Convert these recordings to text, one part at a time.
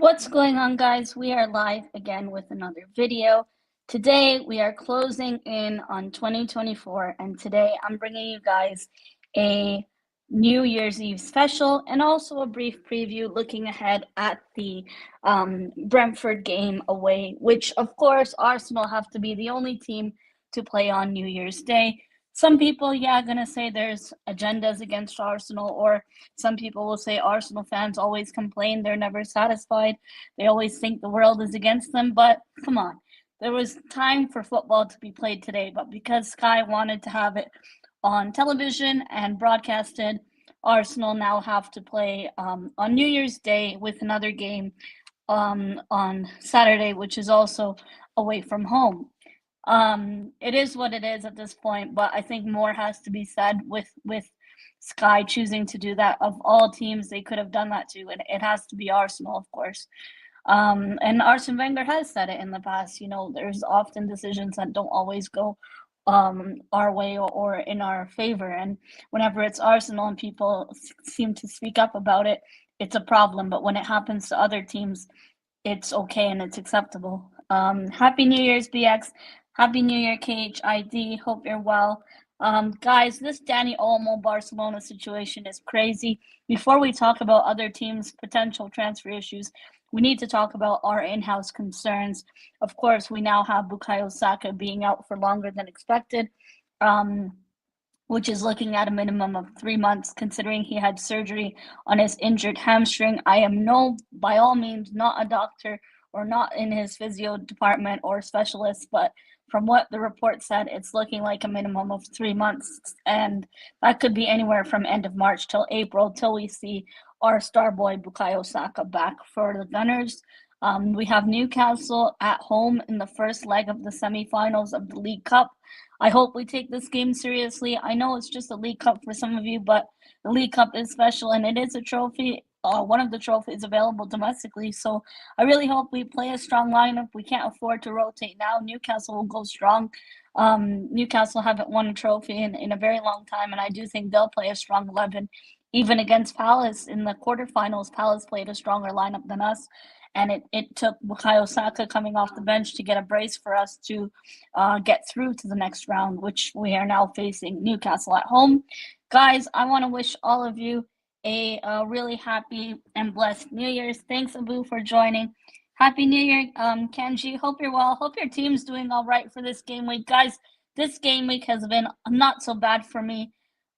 What's going on, guys? We are live again with another video. Today, we are closing in on 2024, and today I'm bringing you guys a New Year's Eve special and also a brief preview looking ahead at the Brentford game away, which, of course, Arsenal have to be the only team to play on New Year's Day. Some people, gonna say there's agendas against Arsenal, or some people will say Arsenal fans always complain they're never satisfied. They always think the world is against them. But come on, there was time for football to be played today. But because Sky wanted to have it on television and broadcasted, Arsenal now have to play on New Year's Day with another game on Saturday, which is also away from home. It is what it is at this point, but I think more has to be said with Sky choosing to do that. Of all teams they could have done that to, and it has to be Arsenal, of course. And Arsene Wenger has said it in the past. There's often decisions that don't always go our way or in our favor, and whenever it's Arsenal and people seem to speak up about it, it's a problem. But when it happens to other teams, it's okay and it's acceptable. Happy New Year's, BX. Happy New Year, KHID. Hope you're well. Guys, this Dani Olmo Barcelona situation is crazy. Before we talk about other teams' potential transfer issues, we need to talk about our in-house concerns. Of course, we now have Bukayo Saka being out for longer than expected, which is looking at a minimum of 3 months, considering he had surgery on his injured hamstring. I am by all means, not a doctor or not in his physio department or specialist, but from what the report said, it's looking like a minimum of 3 months, and that could be anywhere from end of March till April, till we see our star boy Bukayo Saka back for the Gunners. We have Newcastle at home in the first leg of the semifinals of the League Cup. I hope we take this game seriously. I know it's just a League Cup for some of you, but the League Cup is special and it is a trophy. One of the trophies available domestically. So I really hope we play a strong lineup. We can't afford to rotate now. Newcastle will go strong. Newcastle haven't won a trophy in a very long time, and I do think they'll play a strong 11. Even against Palace in the quarterfinals, Palace played a stronger lineup than us, and it took Bukayo Saka coming off the bench to get a brace for us to get through to the next round, which we are now facing Newcastle at home. Guys, I want to wish all of you a really happy and blessed New Year's. Thanks, Abu, for joining. Happy New Year, Kenji. Hope you're well. Hope your team's doing all right for this game week. Guys, this game week has been not so bad for me,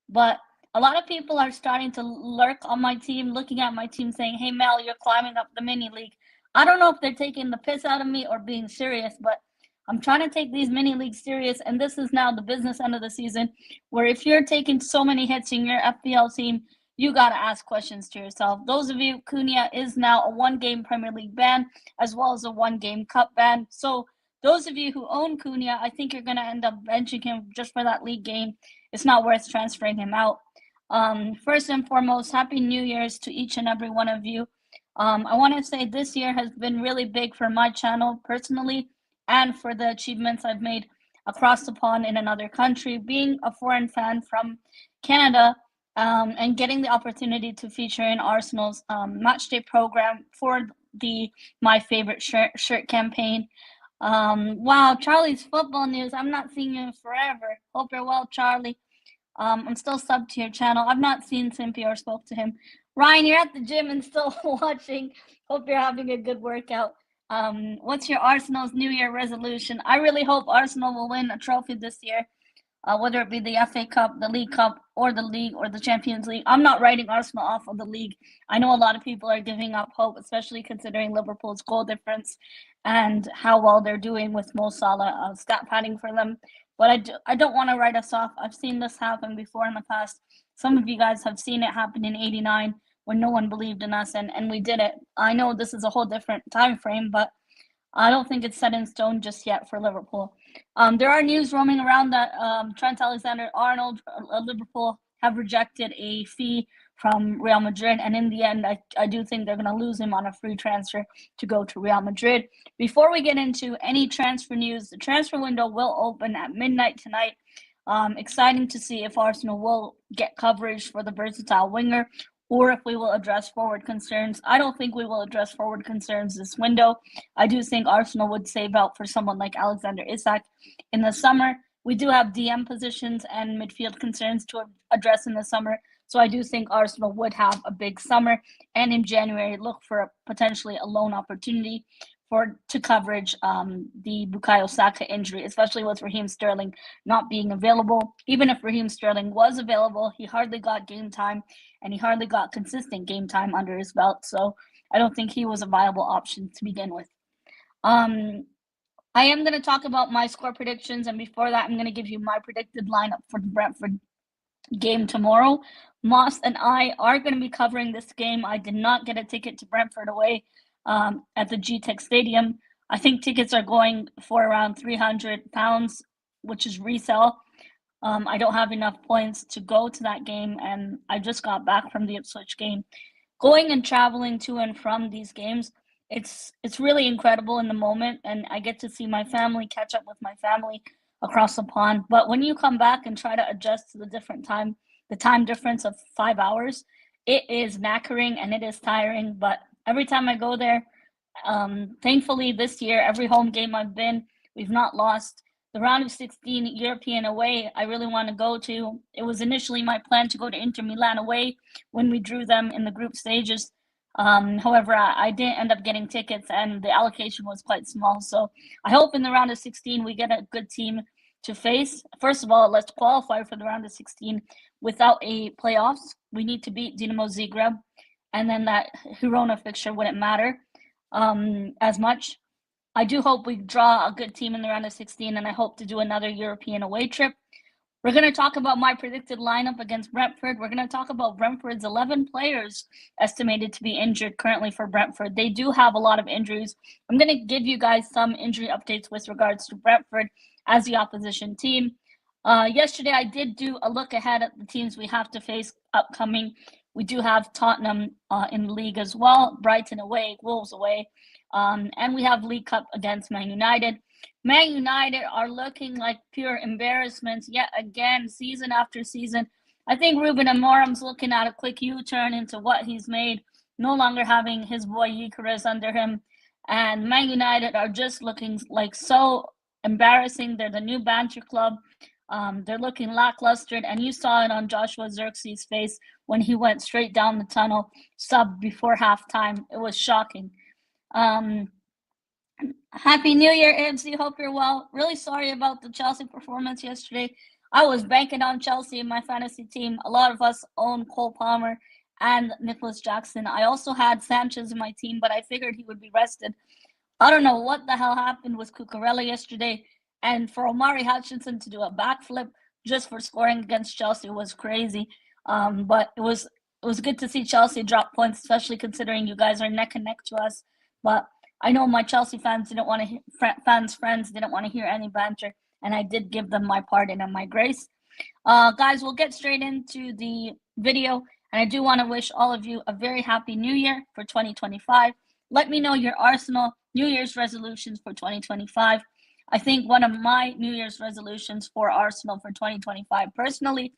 but a lot of people are starting to lurk on my team, looking at my team saying, hey, Mel, you're climbing up the mini league. I don't know if they're taking the piss out of me or being serious, but I'm trying to take these mini leagues serious, and this is now the business end of the season, where if you're taking so many hits in your FPL team, you got to ask questions to yourself. Those of you, Cunha is now a 1-game Premier League ban, as well as a 1-game Cup ban. So those of you who own Cunha, I think you're going to end up benching him just for that league game. It's not worth transferring him out. First and foremost, Happy New Year's to each and every one of you. I want to say this year has been really big for my channel personally, and for the achievements I've made across the pond in another country. Being a foreign fan from Canada, and getting the opportunity to feature in Arsenal's matchday program for the My Favorite Shirt campaign. Wow, Charlie's football news. I'm not seeing you in forever. Hope you're well, Charlie. I'm still subbed to your channel. I've not seen Simpy or spoke to him. Ryan, you're at the gym and still watching. Hope you're having a good workout. What's your Arsenal's New Year resolution? I really hope Arsenal will win a trophy this year. Whether it be the FA Cup, the League Cup, or the League, or the Champions League. I'm not writing Arsenal off of the league. I know a lot of people are giving up hope, especially considering Liverpool's goal difference and how well they're doing with Mo Salah stat padding for them. But I don't want to write us off. I've seen this happen before in the past. Some of you guys have seen it happen in '89 when no one believed in us, and we did it. I know this is a whole different time frame, but I don't think it's set in stone just yet for Liverpool. There are news roaming around that Trent Alexander-Arnold, Liverpool, have rejected a fee from Real Madrid, and in the end, I do think they're going to lose him on a free transfer to go to Real Madrid. Before we get into any transfer news, the transfer window will open at midnight tonight. Exciting to see if Arsenal will get coverage for the versatile winger or if we will address forward concerns. I don't think we will address forward concerns this window. I do think Arsenal would save out for someone like Alexander Isak in the summer. We do have DM positions and midfield concerns to address in the summer. So I do think Arsenal would have a big summer, and in January look for potentially a loan opportunity to coverage the Bukayo Saka injury, especially with Raheem Sterling not being available. Even if Raheem Sterling was available, he hardly got game time, and he hardly got consistent game time under his belt. So I don't think he was a viable option to begin with. I am going to talk about my score predictions, and before that, I'm going to give you my predicted lineup for the Brentford game tomorrow. Moss and I are going to be covering this game. I did not get a ticket to Brentford away at the GTEC Stadium. I think tickets are going for around £300, which is resale. I don't have enough points to go to that game, and I just got back from the Ipswich game. Going and traveling to and from these games, it's really incredible in the moment, and I get to see my family, catch up with my family across the pond. But when you come back and try to adjust to the time difference of 5 hours, it is knackering and it is tiring. But every time I go there, thankfully this year, every home game I've been, we've not lost. The round of 16 European away, I really want to go to. It was initially my plan to go to Inter Milan away when we drew them in the group stages. However, I didn't end up getting tickets, and the allocation was quite small. So I hope in the round of 16 we get a good team to face. First of all, let's qualify for the round of 16 without a playoffs. We need to beat Dinamo Zagreb, and then that Girona fixture wouldn't matter as much. I do hope we draw a good team in the round of 16, and I hope to do another European away trip. We're going to talk about my predicted lineup against Brentford. We're going to talk about Brentford's 11 players estimated to be injured currently for Brentford. They do have a lot of injuries. I'm going to give you guys some injury updates with regards to Brentford as the opposition team. Yesterday, I did do a look ahead at the teams we have to face upcoming. We do have Tottenham in the league as well, Brighton away, Wolves away, and we have League Cup against Man United. Man United are looking like pure embarrassments yet again, season after season. I think Ruben Amorim's looking at a quick U-turn into what he's made, no longer having his boy Icarus under him. And Man United are just looking like so embarrassing. They're the new banter club. They're looking lackluster, and you saw it on Joshua Zirkzee face when he went straight down the tunnel, sub before halftime. It was shocking. Happy New Year, Ibsy. Hope you're well. Really sorry about the Chelsea performance yesterday. I was banking on Chelsea in my fantasy team. A lot of us own Cole Palmer and Nicholas Jackson. I also had Sanchez in my team, but I figured he would be rested. I don't know what the hell happened with Cucurella yesterday, and for Omari Hutchinson to do a backflip just for scoring against Chelsea was crazy. But it was good to see Chelsea drop points, especially considering you guys are neck and neck to us. But I know my Chelsea fans didn't want to friends didn't want to hear any banter, and I did give them my pardon and my grace. Guys, we'll get straight into the video, and I do want to wish all of you a very happy New Year for 2025. Let me know your Arsenal New Year's resolutions for 2025. I think one of my New Year's resolutions for Arsenal for 2025 personally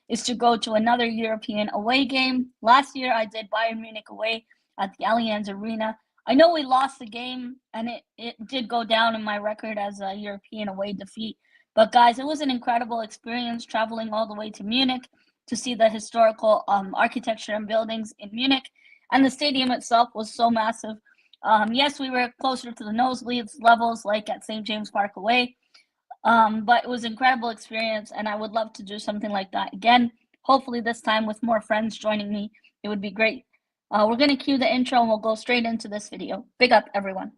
is to go to another European away game. Last year I did Bayern Munich away at the Allianz Arena. I know we lost the game, and it did go down in my record as a European away defeat. But guys, it was an incredible experience traveling all the way to Munich to see the historical architecture and buildings in Munich. And the stadium itself was so massive. Yes, we were closer to the nosebleeds levels, like at St. James Park away. But it was an incredible experience, and I would love to do something like that again. Hopefully this time with more friends joining me. It would be great. We're going to cue the intro, and we'll go straight into this video. Big up, everyone.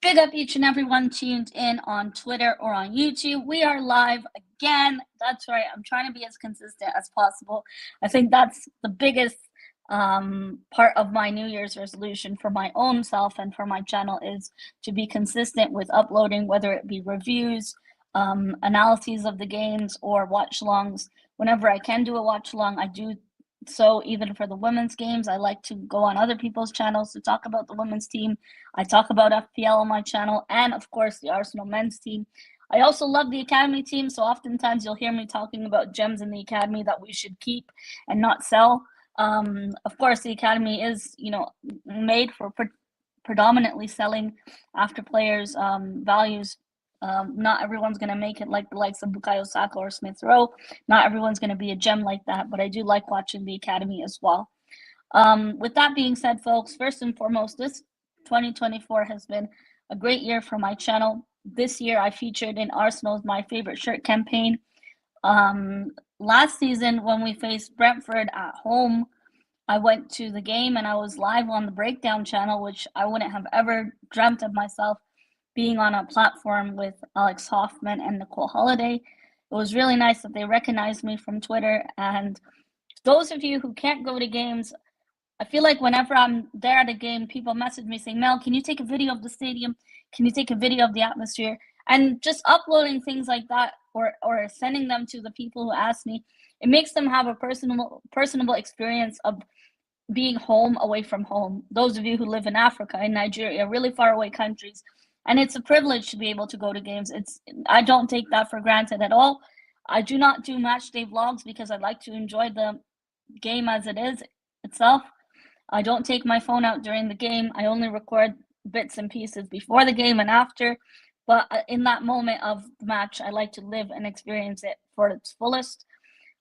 Big up each and everyone tuned in on Twitter or on YouTube. We are live again. That's right. I'm trying to be as consistent as possible. I think that's the biggest part of my New Year's resolution for my own self and for my channel is to be consistent with uploading, whether it be reviews, analyses of the games or watch alongs. Whenever I can do a watch along, I do so. Even for the women's games, I like to go on other people's channels to talk about the women's team. I talk about FPL on my channel, and of course the Arsenal men's team. I also love the academy team, so oftentimes you'll hear me talking about gems in the academy that we should keep and not sell. Of course, the academy is, made for predominantly selling after players' values. Not everyone's going to make it like the likes of Bukayo Saka or Smith Rowe. Not everyone's going to be a gem like that, but I do like watching the academy as well. With that being said, folks, first and foremost, this 2024 has been a great year for my channel. This year, I featured in Arsenal's My Favorite Shirt campaign. Last season, when we faced Brentford at home, I went to the game and I was live on the Breakdown channel, which I wouldn't have ever dreamt of myself being on a platform with Alex Hoffman and Nicole Holiday. It was really nice that they recognized me from Twitter. And those of you who can't go to games, I feel like whenever I'm there at a game, people message me saying, Mel, can you take a video of the stadium? Can you take a video of the atmosphere? And just uploading things like that or sending them to the people who ask me, it makes them have a personable experience of being home away from home. Those of you who live in Africa, in Nigeria, really far away countries, and it's a privilege to be able to go to games. I don't take that for granted at all. I do not do match day vlogs because I like to enjoy the game as it is itself. I don't take my phone out during the game. I only record bits and pieces before the game and after. But in that moment of the match, I like to live and experience it for its fullest.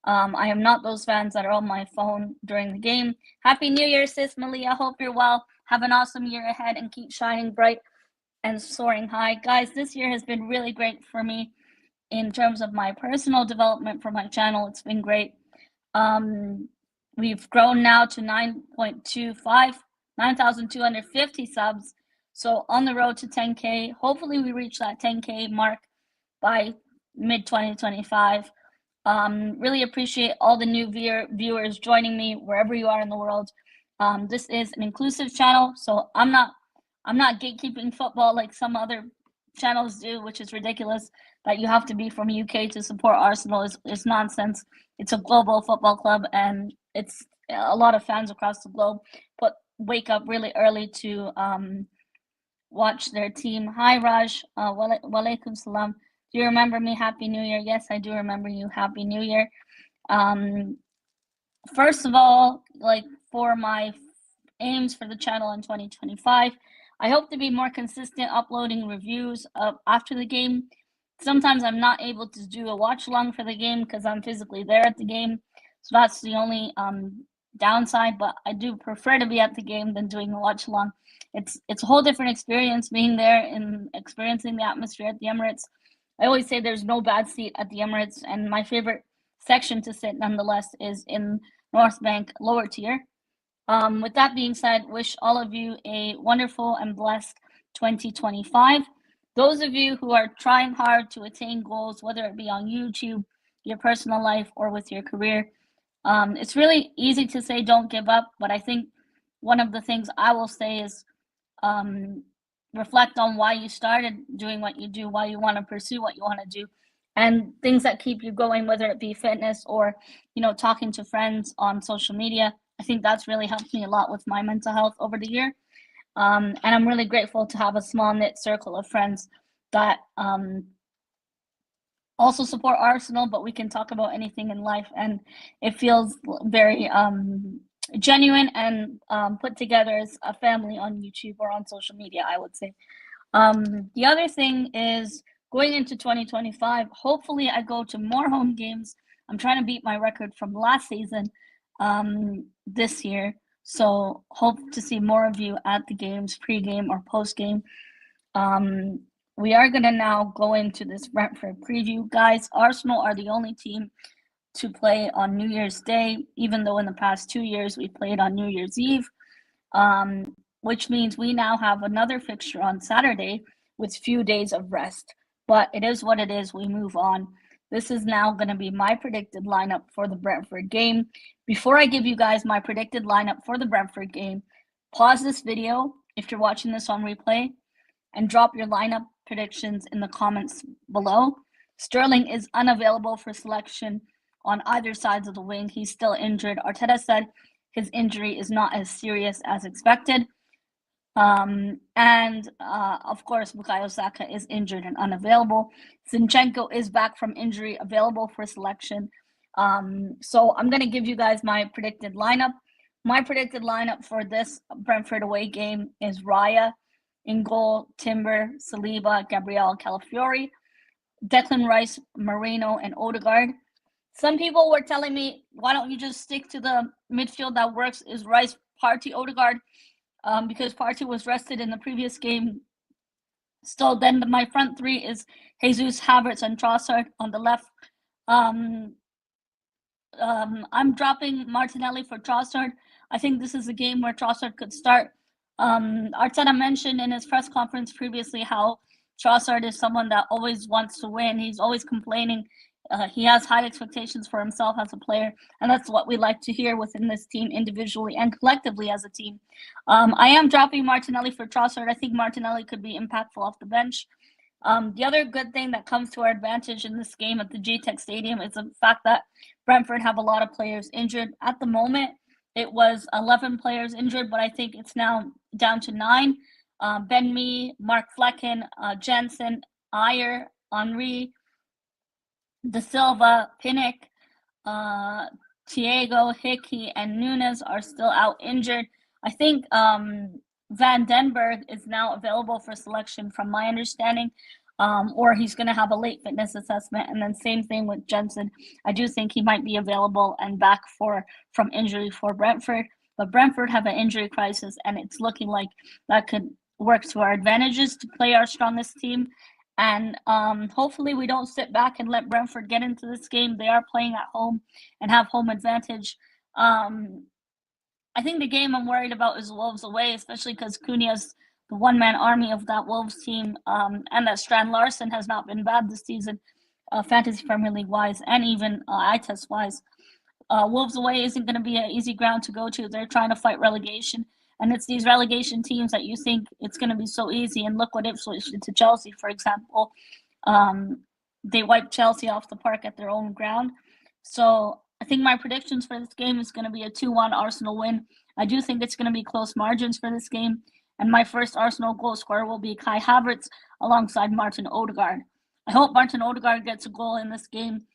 I am not those fans that are on my phone during the game. Happy New Year, sis Malia. Hope you're well. Have an awesome year ahead and keep shining bright and soaring high. Guys, this year has been really great for me in terms of my personal development for my channel. It's been great. We've grown now to 9,250 subs. So on the road to 10K. Hopefully we reach that 10K mark by mid-2025. Really appreciate all the new viewers joining me wherever you are in the world. This is an inclusive channel, so I'm not gatekeeping football like some other channels do, which is ridiculous. That you have to be from UK to support Arsenal is nonsense. It's a global football club, and it's a lot of fans across the globe wake up really early to watch their team. Hi Raj, walaikum salam. Do you remember me? Happy New Year. Yes, I do remember you. Happy New Year. First of all, like for my aims for the channel in 2025, I hope to be more consistent uploading reviews after the game. Sometimes I'm not able to do a watch along for the game because I'm physically there at the game. So that's the only downside, but I do prefer to be at the game than doing a watch along. It's a whole different experience being there and experiencing the atmosphere at the Emirates. I always say there's no bad seat at the Emirates, and my favorite section to sit nonetheless is in North Bank, lower tier. With that being said, wish all of you a wonderful and blessed 2025. Those of you who are trying hard to attain goals, whether it be on YouTube, your personal life, or with your career, it's really easy to say don't give up, but I think one of the things I will say is reflect on why you started doing what you do, why you want to pursue what you want to do, and things that keep you going, whether it be fitness or, talking to friends on social media. I think that's really helped me a lot with my mental health over the year. And I'm really grateful to have a small knit circle of friends that also support Arsenal, but we can talk about anything in life. And it feels very genuine and put together as a family on YouTube or on social media, I would say. The other thing is going into 2025, hopefully I go to more home games. I'm trying to beat my record from last season this year. So hope to see more of you at the games, pre-game or post-game. We are going to now go into this Brentford preview. Guys, Arsenal are the only team to play on New Year's Day, even though in the past 2 years we played on New Year's Eve, which means we now have another fixture on Saturday with few days of rest. But it is what it is. We move on. This is now going to be my predicted lineup for the Brentford game. Before I give you guys my predicted lineup for the Brentford game, pause this video if you're watching this on replay and drop your lineup predictions in the comments below. Sterling is unavailable for selection on either sides of the wing. He's still injured. Arteta said his injury is not as serious as expected. Of course, Bukayo Saka is injured and unavailable. Zinchenko is back from injury, available for selection. So I'm going to give you guys my predicted lineup. My predicted lineup for this Brentford away game is Raya in goal, Timber, Saliba, Gabriel, Calafiori, Declan Rice, Moreno, and Odegaard. Some people were telling me, why don't you just stick to the midfield that works? Is Rice, Partey, Odegaard? Because Partey was rested in the previous game. So then my front three is Jesus, Havertz, and Trossard on the left. I'm dropping Martinelli for Trossard. I think this is a game where Trossard could start. Arteta mentioned in his press conference previously how Trossard is someone that always wants to win. He's always complaining. He has high expectations for himself as a player, and that's what we like to hear within this team individually and collectively as a team. I am dropping Martinelli for Trossard. I think Martinelli could be impactful off the bench. The other good thing that comes to our advantage in this game at the GTEC Stadium is the fact that Brentford have a lot of players injured. At the moment, it was 11 players injured, but I think it's now down to 9. Ben Mee, Mark Flecken, Jensen, Ayer, Henry, De Silva, Pinnock, Thiago, Hickey, and Nunes are still out injured. I think Van den Berg is now available for selection from my understanding, or he's going to have a late fitness assessment. And then same thing with Jensen. I do think he might be available and back from injury for Brentford. But Brentford have an injury crisis, and it's looking like that could work to our advantages to play our strongest team. And hopefully we don't sit back and let Brentford get into this game. They are playing at home and have home advantage. I think the game I'm worried about is Wolves away, especially because Cunha's the one-man army of that Wolves team, and that Strand Larson has not been bad this season, Fantasy Premier League-wise, and even eye test-wise. Wolves away isn't going to be an easy ground to go to. They're trying to fight relegation, and it's these relegation teams that you think it's going to be so easy. And look what Ipswich did to Chelsea, for example. They wiped Chelsea off the park at their own ground. So I think my predictions for this game is going to be a 2-1 Arsenal win. I do think it's going to be close margins for this game. And my first Arsenal goal scorer will be Kai Havertz alongside Martin Odegaard. I hope Martin Odegaard gets a goal in this game,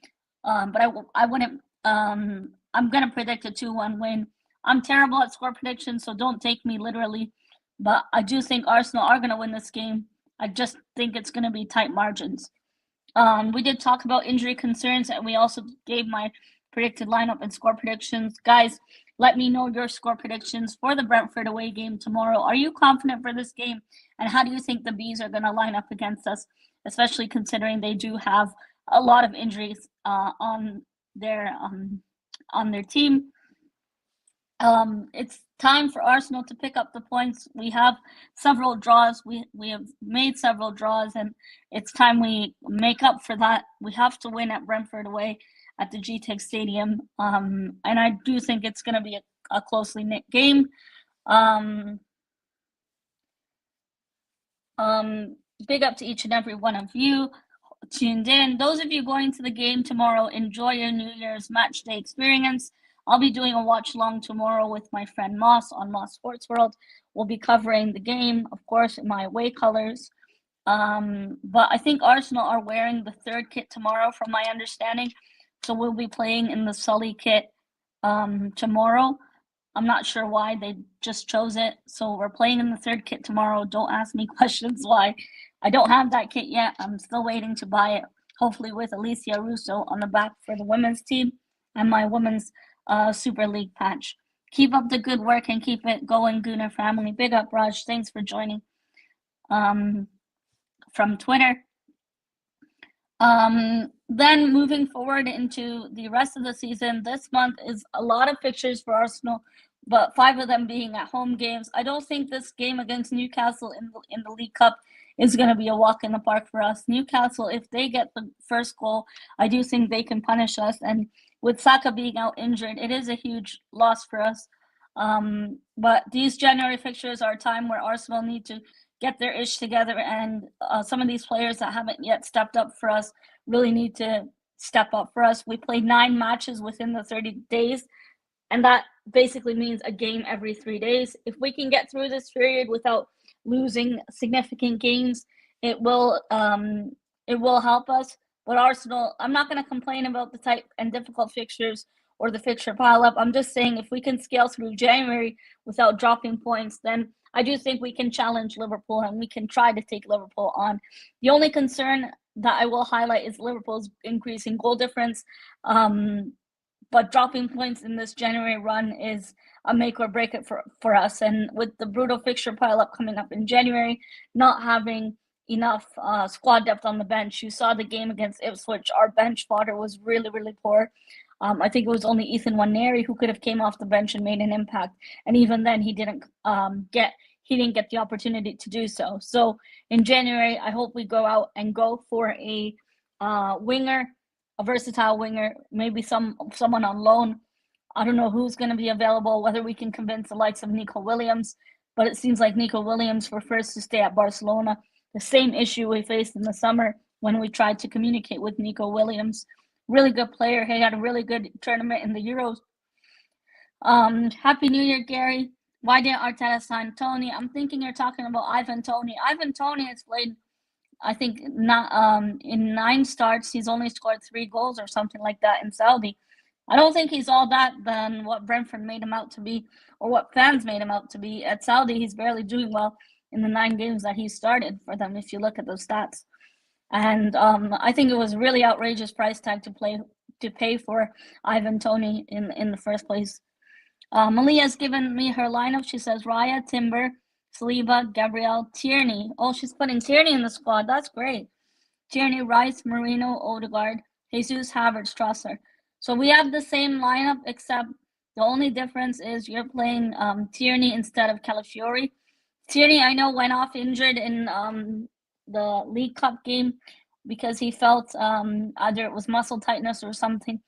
but I wouldn't. I'm going to predict a 2-1 win. I'm terrible at score predictions, so don't take me literally. But I do think Arsenal are going to win this game. I just think it's going to be tight margins. We did talk about injury concerns, and we also gave my predicted lineup and score predictions. Guys, let me know your score predictions for the Brentford away game tomorrow. Are you confident for this game? And how do you think the Bees are going to line up against us, especially considering they do have a lot of injuries on their team? It's time for Arsenal to pick up the points. We have several draws. We have made several draws, and it's time we make up for that. We have to win at Brentford away at the GTEC Stadium, and I do think it's going to be a closely knit game. Big up to each and every one of you tuned in. Those of you going to the game tomorrow, enjoy your New Year's match day experience. I'll be doing a watch long tomorrow with my friend Moss on Moss Sports World. We'll be covering the game, of course, in my away colors. But I think Arsenal are wearing the third kit tomorrow, from my understanding. So we'll be playing in the Sully kit tomorrow. I'm not sure why they just chose it. So we're playing in the third kit tomorrow. Don't ask me questions why. I don't have that kit yet. I'm still waiting to buy it, hopefully with Alicia Russo on the back for the women's team and my women's Super League patch. Keep up the good work and keep it going, Gooner family. Big up, Raj. Thanks for joining from Twitter. Then moving forward into the rest of the season, this month is a lot of fixtures for Arsenal, but 5 of them being at home games. I don't think this game against Newcastle in the League Cup is going to be a walk in the park for us. Newcastle, if they get the first goal, I do think they can punish us. And with Saka being out injured, it is a huge loss for us. But these January fixtures are a time where Arsenal need to get their ish together, and some of these players that haven't yet stepped up for us really need to step up for us. We played 9 matches within the 30 days, and that basically means a game every 3 days. If we can get through this period without losing significant games, it will help us. But Arsenal, I'm not going to complain about the tight and difficult fixtures or the fixture pileup. I'm just saying if we can scale through January without dropping points, then I do think we can challenge Liverpool and we can try to take Liverpool on. The only concern that I will highlight is Liverpool's increasing goal difference. But dropping points in this January run is a make or break it for us. And with the brutal fixture pileup coming up in January, not having enough squad depth on the bench. You saw the game against Ipswich. Our bench fodder was really, really poor. I think it was only Ethan Nwaneri who could have came off the bench and made an impact. And even then, he didn't get the opportunity to do so. So in January, I hope we go out and go for a winger, a versatile winger, maybe someone on loan. I don't know who's going to be available, whether we can convince the likes of Nico Williams, but it seems like Nico Williams prefers to stay at Barcelona. The same issue we faced in the summer when we tried to communicate with Nico Williams. Really good player. He had a really good tournament in the Euros. Happy New Year, Gary. Why didn't Arteta sign Tony? I'm thinking you're talking about Ivan Toney. Ivan Toney has played, I think, not in 9 starts. He's only scored 3 goals or something like that in Saudi. I don't think he's all that than what Brentford made him out to be, or what fans made him out to be. At Saudi, he's barely doing well in the 9 games that he started for them, if you look at those stats. And I think it was a really outrageous price tag to pay for Ivan Toney in the first place. Malia's given me her lineup. She says Raya, Timber, Saliba, Gabriel, Tierney. Oh, she's putting Tierney in the squad. That's great. Tierney, Rice, Marino, Odegaard, Jesus, Havertz, Strasser. So we have the same lineup, except the only difference is you're playing Tierney instead of Calafiori. Tierney, I know, went off injured in the League Cup game because he felt either it was muscle tightness or something.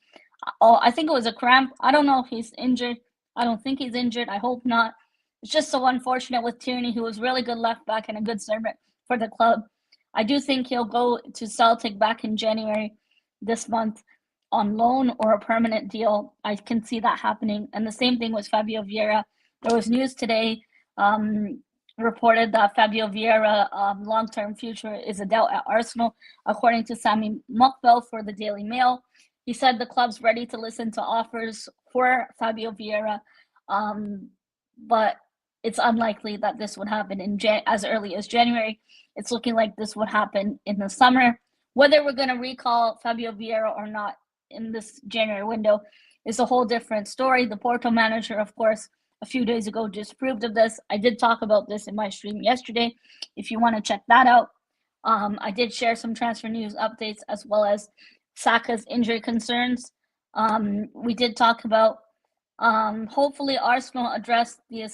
Oh, I think it was a cramp. I don't know if he's injured. I don't think he's injured. I hope not. It's just so unfortunate with Tierney, who was really good left back and a good servant for the club. I do think he'll go to Celtic back in January this month on loan or a permanent deal. I can see that happening. And the same thing with Fabio Vieira. There was news today reported that Fabio Vieira long-term future is a doubt at Arsenal, according to Sami Mokbel for the Daily Mail. He said the club's ready to listen to offers for Fabio Vieira, but it's unlikely that this would happen as early as January. It's looking like this would happen in the summer. Whether we're going to recall Fabio Vieira or not in this January window is a whole different story. The Porto manager, of course, a few days ago disapproved of this. I did talk about this in my stream yesterday, if you want to check that out. I did share some transfer news updates as well as Saka's injury concerns. We did talk about hopefully Arsenal addressed the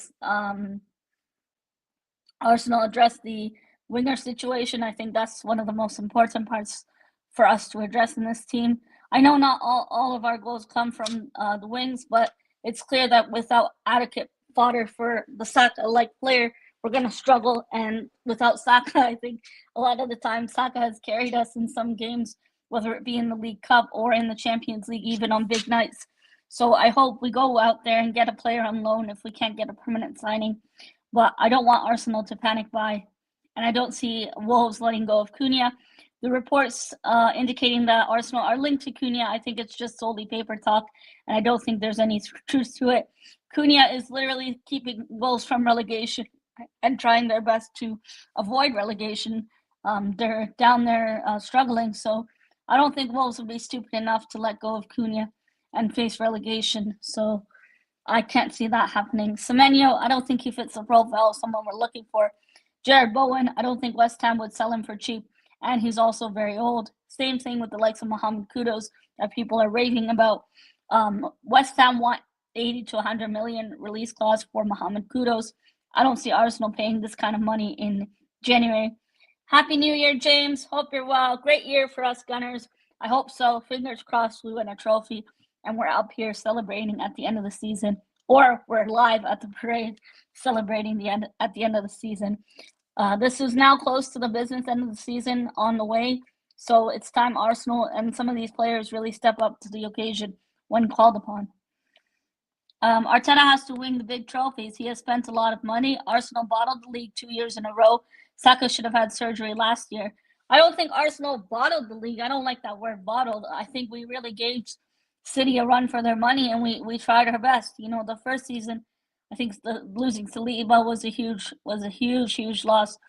winger situation. I think that's one of the most important parts for us to address in this team. I know not all of our goals come from the wings, but it's clear that without adequate fodder for the Saka-like player, we're going to struggle. And without Saka, I think a lot of the time Saka has carried us in some games, whether it be in the League Cup or in the Champions League, even on big nights. So I hope we go out there and get a player on loan if we can't get a permanent signing. But I don't want Arsenal to panic buy. And I don't see Wolves letting go of Cunha. The reports indicating that Arsenal are linked to Cunha, I think it's just solely paper talk, and I don't think there's any truth to it. Cunha is literally keeping Wolves from relegation and trying their best to avoid relegation. They're down there struggling, so I don't think Wolves would be stupid enough to let go of Cunha and face relegation. So I can't see that happening. Semenyo, I don't think he fits the profile of someone we're looking for. Jared Bowen, I don't think West Ham would sell him for cheap, and he's also very old. Same thing with the likes of Mohamed Kudus that people are raving about. West Ham want 80 to 100 million release clause for Mohamed Kudus. I don't see Arsenal paying this kind of money in January. Happy New Year, James. Hope you're well. Great year for us Gunners. I hope so. Fingers crossed we win a trophy and we're up here celebrating at the end of the season, or we're live at the parade celebrating at the end of the season. This is now close to the business end of the season on the way. So it's time Arsenal and some of these players really step up to the occasion when called upon. Arteta has to win the big trophies. He has spent a lot of money. Arsenal bottled the league 2 years in a row. Saka should have had surgery last year. I don't think Arsenal bottled the league. I don't like that word bottled. I think we really gave City a run for their money, and we tried our best. You know, the first season, I think losing Saliba was a huge loss.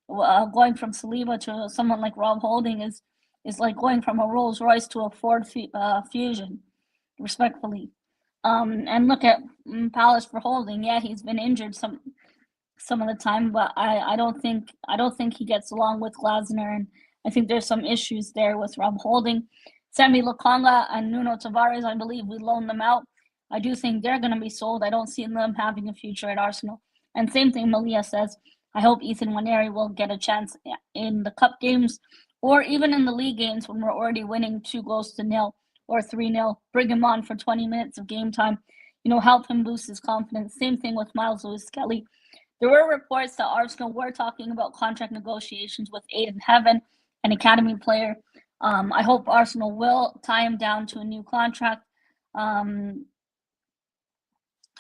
Going from Saliba to someone like Rob Holding is like going from a Rolls Royce to a Ford Fusion, respectfully. And look at Palace for Holding. Yeah, he's been injured some of the time, but I don't think he gets along with Glasner, and I think there's some issues there with Rob Holding. Sammy Lokonga and Nuno Tavares, I believe we loaned them out. I do think they're going to be sold. I don't see them having a future at Arsenal. And same thing Malia says. I hope Ethan Nwaneri will get a chance in the cup games or even in the league games when we're already winning 2-0 or 3-0. Bring him on for 20 minutes of game time. You know, help him boost his confidence. Same thing with Miles Lewis-Kelly. There were reports that Arsenal were talking about contract negotiations with Aiden Heaven, an academy player. I hope Arsenal will tie him down to a new contract.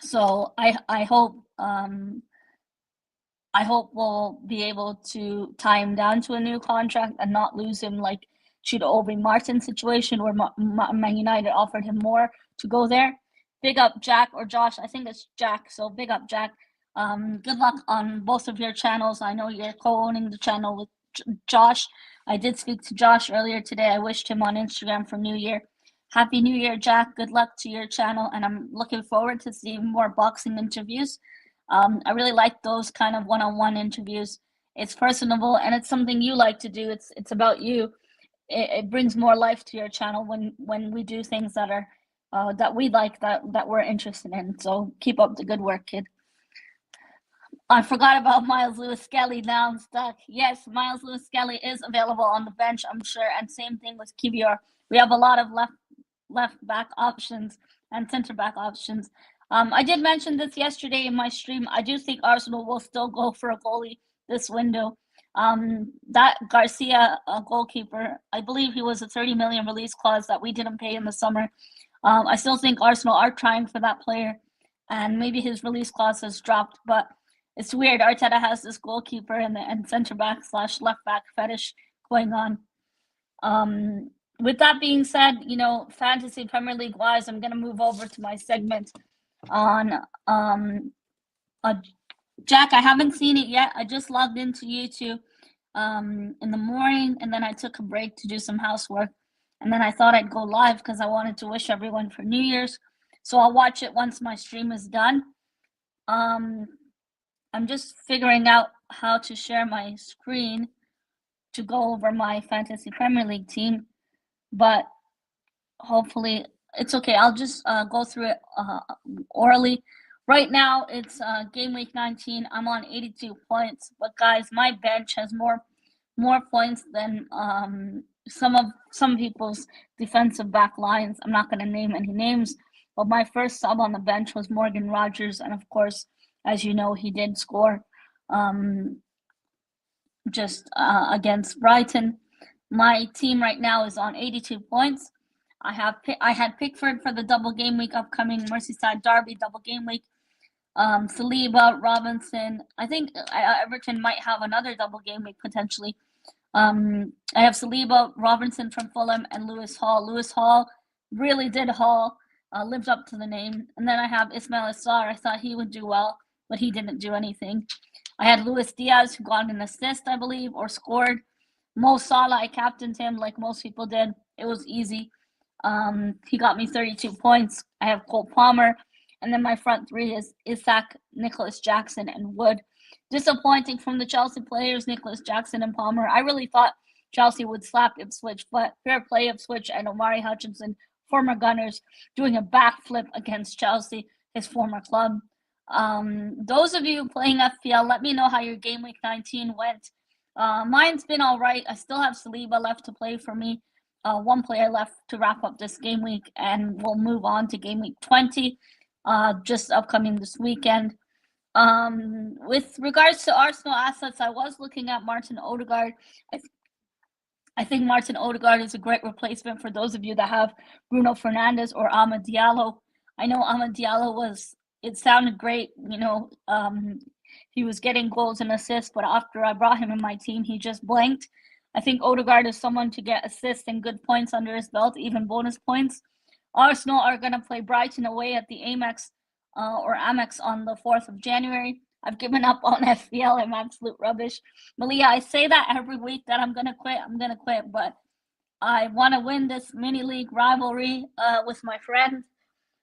So I hope we'll be able to tie him down to a new contract and not lose him like to the Obi Martin situation where Man United offered him more to go there. Big up Jack or Josh. I think it's Jack. So big up Jack. Good luck on both of your channels. I know you're co-owning the channel with Josh. I did speak to Josh earlier today. I wished him on Instagram for New Year. Happy New Year, Jack. Good luck to your channel, and I'm looking forward to seeing more boxing interviews. I really like those kind of one-on-one interviews. It's personable, and it's something you like to do. It's about you. It brings more life to your channel when we do things that are that we like, that we're interested in. So keep up the good work, kid. I forgot about Miles Lewis-Kelly. Now I'm stuck. Yes, Miles Lewis-Kelly is available on the bench, I'm sure. And same thing with Kivior. We have a lot of left back options and center back options. I did mention this yesterday in my stream. I do think Arsenal will still go for a goalie this window. That Garcia goalkeeper, I believe he was a 30 million release clause that we didn't pay in the summer. I still think Arsenal are trying for that player, and maybe his release clause has dropped, but it's weird. Arteta has this goalkeeper and center back / left back fetish going on. With that being said, you know, fantasy Premier League wise, I'm gonna move over to my segment on Jack. I haven't seen it yet. I just logged into YouTube in the morning, and then I took a break to do some housework, and then I thought I'd go live because I wanted to wish everyone for New Year's. So I'll watch it once my stream is done. I'm just figuring out how to share my screen to go over my Fantasy Premier League team, but hopefully it's okay. I'll just go through it orally. Right now, it's game week 19. I'm on 82 points, but guys, my bench has more points than some people's defensive back lines. I'm not going to name any names, but my first sub on the bench was Morgan Rogers, and of course, as you know, he did score just against Brighton. My team right now is on 82 points. I had Pickford for the double game week upcoming Merseyside Derby double game week. Saliba, Robinson. I think Everton might have another double game week potentially. I have Saliba, Robinson from Fulham, and Lewis Hall. Lewis Hall really did lived up to the name. And then I have Ismail Assar. I thought he would do well, but he didn't do anything. I had Luis Diaz, who got an assist, I believe, or scored. Mo Salah, I captained him like most people did. It was easy. He got me 32 points. I have Cole Palmer. And then my front three is Isak, Nicholas Jackson, and Wood. Disappointing from the Chelsea players, Nicholas Jackson and Palmer. I really thought Chelsea would slap Ipswich, but fair play Ipswich and Omari Hutchinson, former Gunners, doing a backflip against Chelsea, his former club. Those of you playing FPL, let me know how your game week 19 went. Mine's been all right. I still have Saliba left to play for me. One player left to wrap up this game week, and we'll move on to game week 20, just upcoming this weekend. With regards to Arsenal assets, I was looking at Martin Odegaard. I think Martin Odegaard is a great replacement for those of you that have Bruno Fernandes or Amad Diallo. I know Amad Diallo it sounded great, he was getting goals and assists, but after I brought him in my team, he just blanked. I think Odegaard is someone to get assists and good points under his belt, even bonus points. Arsenal are going to play Brighton away at the Amex or Amex on the 4th of January. I've given up on FPL. I'm absolute rubbish. Malia, I say that every week that I'm going to quit. I'm going to quit, but I want to win this mini league rivalry with my friend.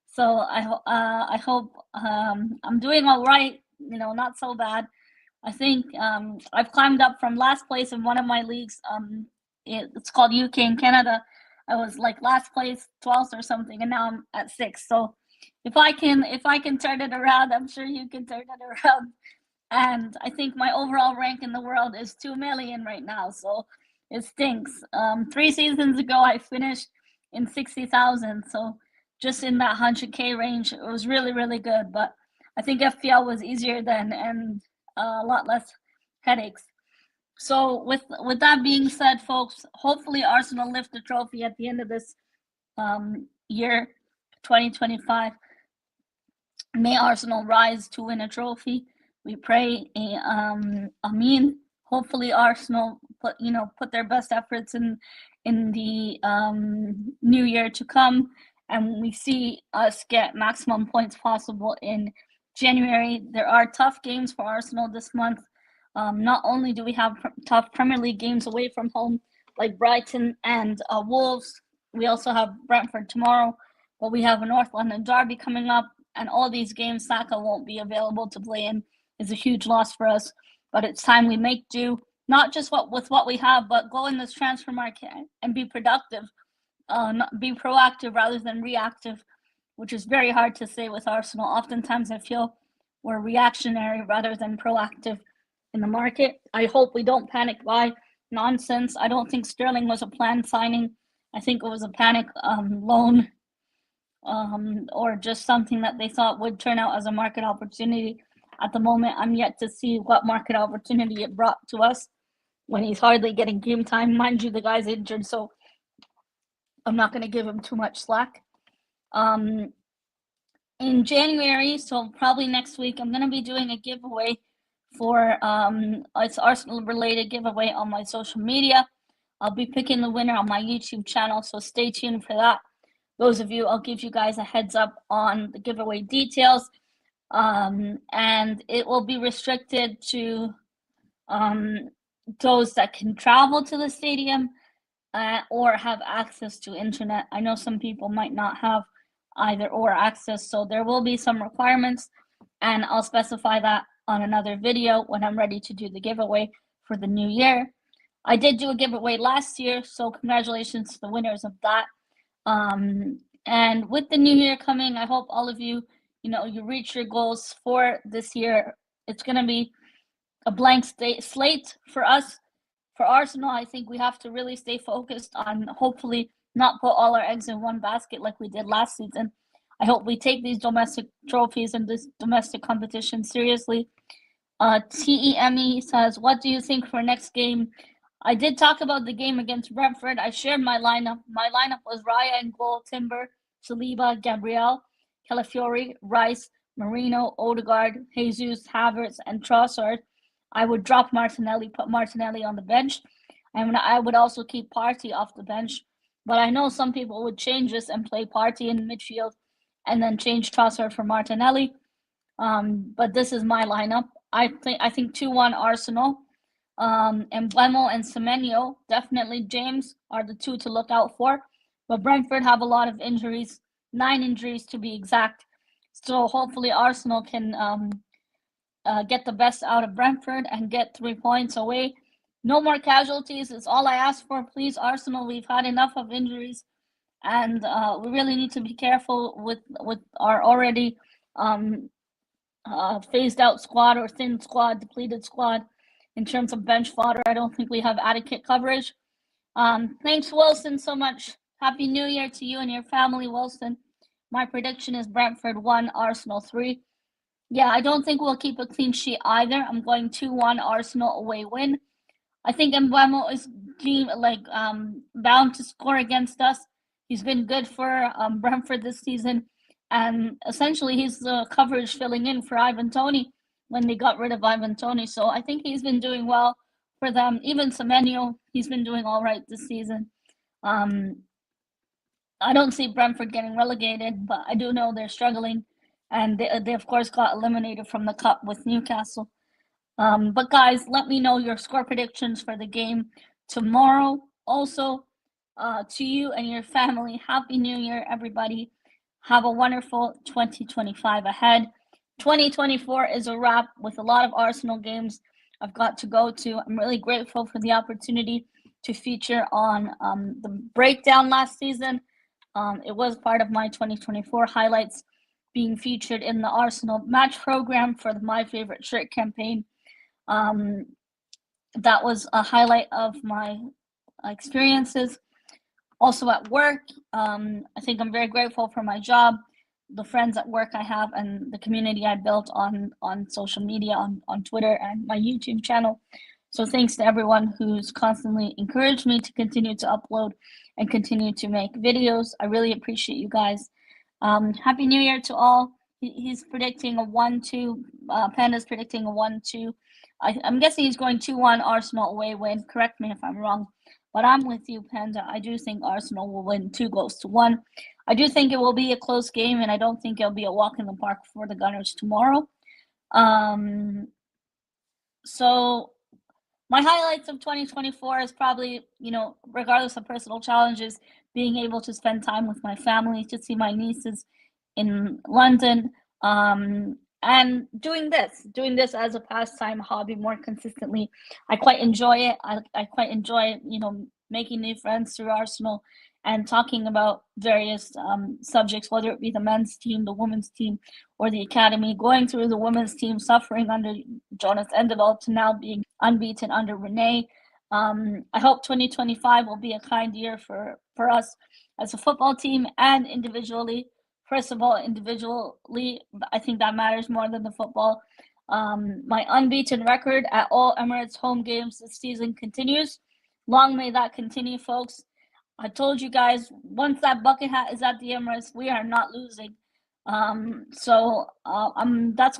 So I hope I'm doing all right, not so bad. I think I've climbed up from last place in one of my leagues. It's called UK in Canada. I was like last place, 12th or something, and now I'm at 6th. So if I can turn it around, I'm sure you can turn it around. And I think my overall rank in the world is 2 million right now, so it stinks. 3 seasons ago, I finished in 60,000, so just in that 100K range. It was really, really good, but I think FPL was easier then and a lot less headaches. So with that being said, folks, hopefully Arsenal lift the trophy at the end of this year, 2025. May Arsenal rise to win a trophy. We pray. Amin. Hopefully Arsenal put their best efforts in the new year to come, and we see us get maximum points possible in January. There are tough games for Arsenal this month. Not only do we have tough Premier League games away from home, like Brighton and Wolves, we also have Brentford tomorrow, but we have a North London derby coming up, and all these games Saka won't be available to play in is a huge loss for us. But it's time we make do, not just with what we have, but go in this transfer market and be productive, be proactive rather than reactive, which is very hard to say with Arsenal. Oftentimes I feel we're reactionary rather than proactive in the market. I hope we don't panic buy nonsense. I don't think Sterling was a planned signing. I think it was a panic loan, or just something that they thought would turn out as a market opportunity. At the moment, I'm yet to see what market opportunity it brought to us when he's hardly getting game time. Mind you, the guy's injured, so I'm not going to give him too much slack. In January, so probably next week, I'm going to be doing a giveaway for it's Arsenal related giveaway on my social media. I'll be picking the winner on my YouTube channel, so stay tuned for that. Those of you, I'll give you guys a heads up on the giveaway details, and it will be restricted to those that can travel to the stadium or have access to internet. I know some people might not have either or access, so there will be some requirements, and I'll specify that on another video when I'm ready to do the giveaway for the new year. I did do a giveaway last year, so congratulations to the winners of that. And with the new year coming, I hope all of you, you reach your goals for this year. It's going to be a blank slate for us. For Arsenal, I think we have to really stay focused on hopefully not put all our eggs in one basket like we did last season. I hope we take these domestic trophies and this domestic competition seriously. TEME says, what do you think for next game? I did talk about the game against Brentford. I shared my lineup. My lineup was Raya in goal, Timber, Saliba, Gabriel, Calafiori, Rice, Marino, Odegaard, Jesus, Havertz, and Trossard. I would drop Martinelli, put Martinelli on the bench, and I would also keep Partey off the bench. But I know some people would change this and play Partey in midfield and then change Trossard for Martinelli. But this is my lineup. I think 2-1 Arsenal. Emblemo and Semenyo, definitely James, are the two to look out for. But Brentford have a lot of injuries, 9 injuries to be exact. So hopefully Arsenal can get the best out of Brentford and get 3 points away. No more casualties is all I ask for. Please, Arsenal, we've had enough of injuries, and we really need to be careful with our already phased out squad or thin squad, depleted squad. In terms of bench fodder, I don't think we have adequate coverage. Thanks, Wilson, so much. Happy New Year to you and your family, Wilson. My prediction is Brentford 1, Arsenal 3. Yeah, I don't think we'll keep a clean sheet either. I'm going 2-1 Arsenal away win. I think Emblemo is team, bound to score against us. He's been good for Brentford this season, and essentially he's the coverage filling in for Ivan Toney when they got rid of Ivan Toney. So I think he's been doing well for them. Even Semenyo, he's been doing all right this season. I don't see Brentford getting relegated, but I do know they're struggling, and they of course got eliminated from the cup with Newcastle. But guys, let me know your score predictions for the game tomorrow. Also, to you and your family, Happy New Year, everybody. Have a wonderful 2025 ahead. 2024 is a wrap with a lot of Arsenal games I've got to go to. I'm really grateful for the opportunity to feature on the breakdown last season. It was part of my 2024 highlights being featured in the Arsenal match program for the My Favorite Shirt campaign. That was a highlight of my experiences. Also at work, I think I'm very grateful for my job, the friends at work I have, and the community I built on social media, on Twitter and my YouTube channel. So thanks to everyone who's constantly encouraged me to continue to upload and continue to make videos. I really appreciate you guys. Happy New Year to all. He's predicting a 1-2. Panda's predicting a 1-2. I'm guessing he's going 2-1 Arsenal away win. Correct me if I'm wrong. But I'm with you, Panda. I do think Arsenal will win 2-1. I do think it will be a close game, and I don't think it'll be a walk in the park for the Gunners tomorrow. So my highlights of 2024 is probably, regardless of personal challenges, being able to spend time with my family, to see my nieces in London, and doing this as a pastime hobby more consistently. I quite enjoy it. I quite enjoy, making new friends through Arsenal and talking about various subjects, whether it be the men's team, the women's team, or the academy. Going through the women's team, suffering under Jonas Endeveld to now being unbeaten under Renee. I hope 2025 will be a kind year for us as a football team and individually. First of all, individually, I think that matters more than the football. My unbeaten record at all Emirates home games this season continues. Long may that continue, folks. I told you guys, once that bucket hat is at the Emirates, we are not losing. That's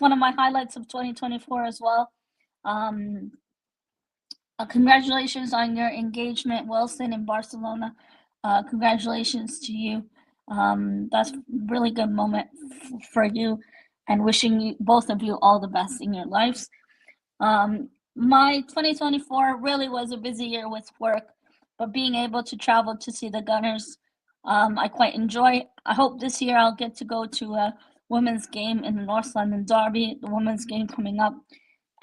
one of my highlights of 2024 as well. Congratulations on your engagement, Wilson, in Barcelona. Congratulations to you. That's a really good moment for you, and wishing you, both of you, all the best in your lives. My 2024 really was a busy year with work, but being able to travel to see the Gunners, I quite enjoy. I hope this year I'll get to go to a women's game in the North London Derby, the women's game coming up.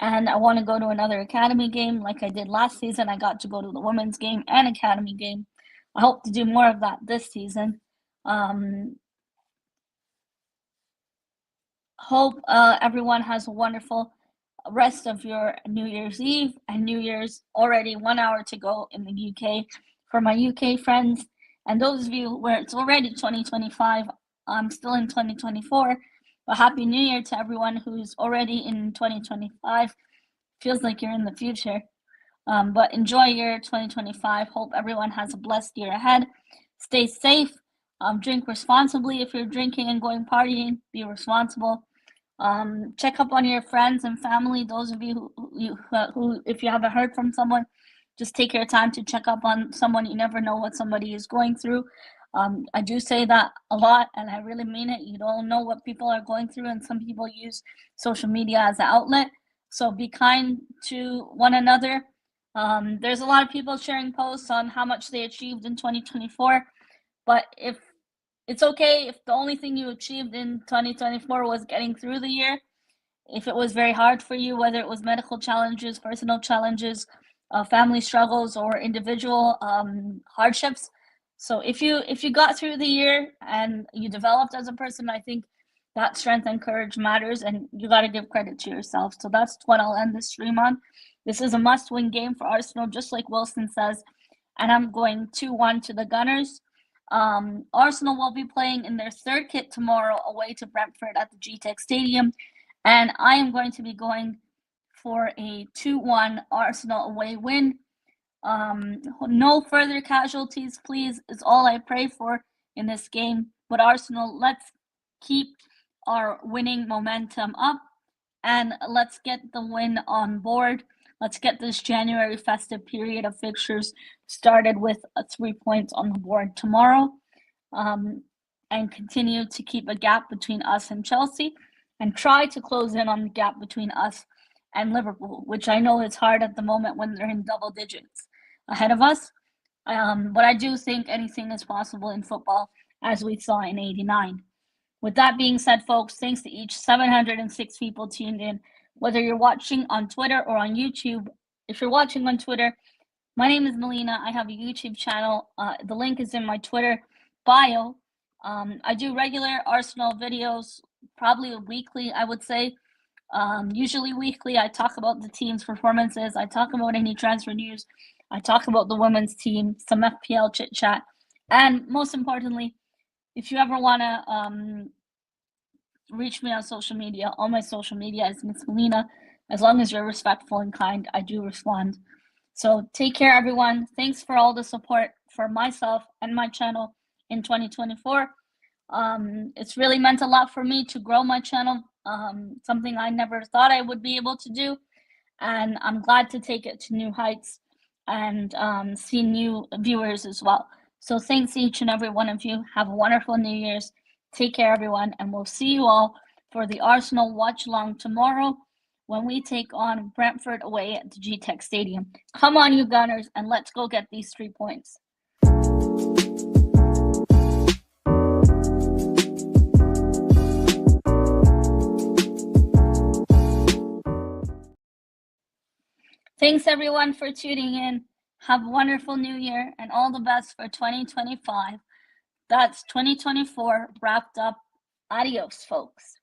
And I want to go to another academy game like I did last season. I got to go to the women's game and academy game. I hope to do more of that this season. Hope everyone has a wonderful rest of your New Year's Eve and New Year's. Already 1 hour to go in the UK for my UK friends. And those of you where it's already 2025, I'm still in 2024. But Happy New Year to everyone who's already in 2025. Feels like you're in the future. But enjoy your 2025. Hope everyone has a blessed year ahead. Stay safe. Drink responsibly. If you're drinking and going partying, be responsible. Check up on your friends and family. Those of you who, if you haven't heard from someone, just take your time to check up on someone. You never know what somebody is going through. I do say that a lot, and I really mean it. You don't know what people are going through, and some people use social media as an outlet. So be kind to one another. There's a lot of people sharing posts on how much they achieved in 2024, but if it's okay if the only thing you achieved in 2024 was getting through the year, if it was very hard for you, whether it was medical challenges, personal challenges, family struggles, or individual hardships. So if you got through the year and you developed as a person, I think that strength and courage matters, and you got to give credit to yourself. So that's what I'll end this stream on. This is a must-win game for Arsenal, just like Wilson says, and I'm going 2-1 to the Gunners. Arsenal will be playing in their third kit tomorrow away to Brentford at the GTEC Stadium, and I am going to be going for a 2-1 Arsenal away win. No further casualties, please, is all I pray for in this game. But Arsenal, let's keep our winning momentum up and let's get the win on board. Let's get this January festive period of fixtures started with 3 points on the board tomorrow, and continue to keep a gap between us and Chelsea and try to close in on the gap between us and Liverpool, which I know is hard at the moment when they're in double digits ahead of us. But I do think anything is possible in football, as we saw in '89. With that being said, folks, thanks to each 706 people tuned in, whether you're watching on Twitter or on YouTube. If you're watching on Twitter, my name is Melina. I have a YouTube channel. The link is in my Twitter bio. I do regular Arsenal videos, probably weekly, I would say. Usually weekly, I talk about the team's performances. I talk about any transfer news. I talk about the women's team, some FPL chit chat. And most importantly, if you ever want to reach me on social media, all my social media is Miss Melina. As long as you're respectful and kind, I do respond. So take care, everyone. Thanks for all the support for myself and my channel in 2024. It's really meant a lot for me to grow my channel, something I never thought I would be able to do. And I'm glad to take it to new heights and see new viewers as well. So thanks each and every one of you. Have a wonderful New Year's. Take care, everyone, and we'll see you all for the Arsenal watch along tomorrow when we take on Brentford away at the G-Tech Stadium. Come on, you Gunners, and let's go get these 3 points. Thanks, everyone, for tuning in. Have a wonderful New Year and all the best for 2025. That's 2024 wrapped up. Adios, folks.